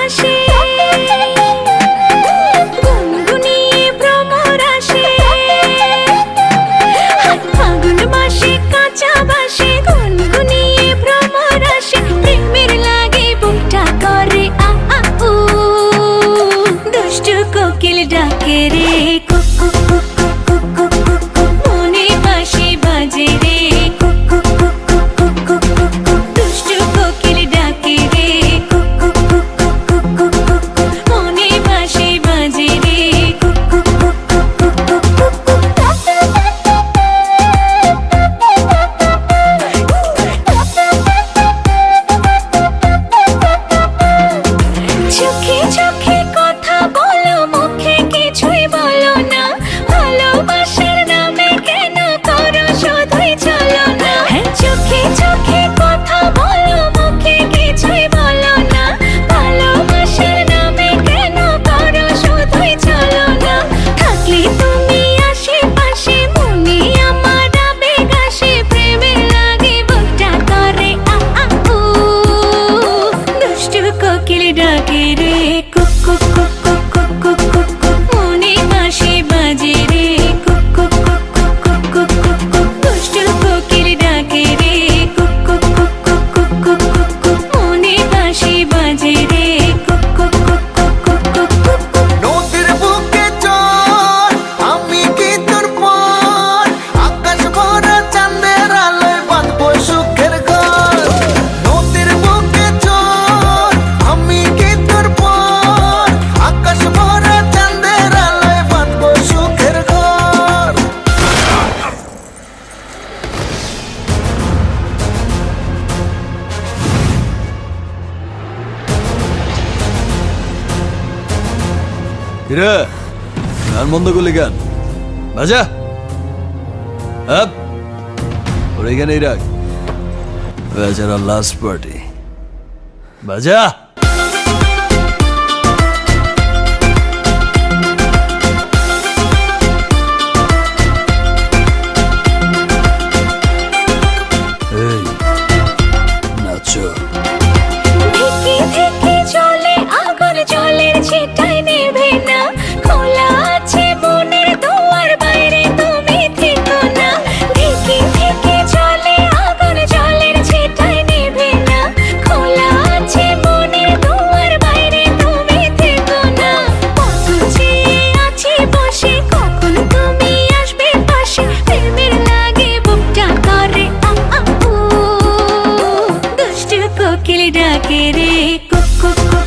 আসে, গুনগুনিয়ে ভ্রমর আসে। ফাগুন মাসে কাঁচা বাসে, গুনগুনিয়ে ভ্রমর আসে। প্রেমের লাগে বুকটা করে আ আ উ, দুষ্টু কোকিল ডাকে রে cook cook cook cook cook cook cook, মনে বাঁশি বাজে রে cook cook cook cook cook cook cook cook, দুষ্টু কোকিল ডাকে রে cook cook cook cook cook cook cook cook, মনে বাঁশি বাজে রে cook cook cook cook cook cook cook cook. চোখে চোখে কথা বলো, মুখে কিছুই বলো না। ভালোবাসার নামে কেন করো শুধুই চলো না। চোখে চোখে কথা বলো, মুখে কিছুই বলো না। ভালোবাসার নামে কেন করো শুধুই চলো না। থাকলে তুমি আশেপাশে, মনে আমার আবেগ আসে। প্রেমের লাগে বুকটা করে আ আ উ, দুষ্টু কোকিল ডাকে রে cook cook cook cook cook cook cook cook, মনে বাঁশি বাজে রে cook cook cook cook cook cook cook cook, দুষ্টু কোকিল ডাকে রে cook cook cook cook cook cook cook cook, মনে বাঁশি বাজে রে cook cook cook cook cook cook cook cook. নদীর বুকে চল, আমি কি তোর পর, আকাশ ভরা চাঁদের আলোয় বাঁধবো সুখের ঘর। নদীর বুকে চল, আমি কি তোর পর, আকাশ ভরা চাঁদের আলোয় বাঁধবো সুখের ঘর। কিরে গান বন্ধ করলি গান বাজা আপ, ওর এখানেই রাখ। বেচারা লাস্ট পার্টি বাজা। এই নাচো। ধিকি ধিকি চলে আগুন, জলের ছিটায় নেভে না। খোলা আছে মনের দুয়ার, বাইরে তুমি থেকো না। ধিকি ধিকি চলে আগুন, জলের ছিটায় নেভে না। খোলা আছে মনের দুয়ার, বাইরে তুমি থেকো না। কত চেয়ে আছি বসে, কখন তুমি আসবে পাশে। প্রেমের লাগে বুকটা করে আ আ উ, দুষ্টু কোকিল ডাকে রে কুক কুক কুক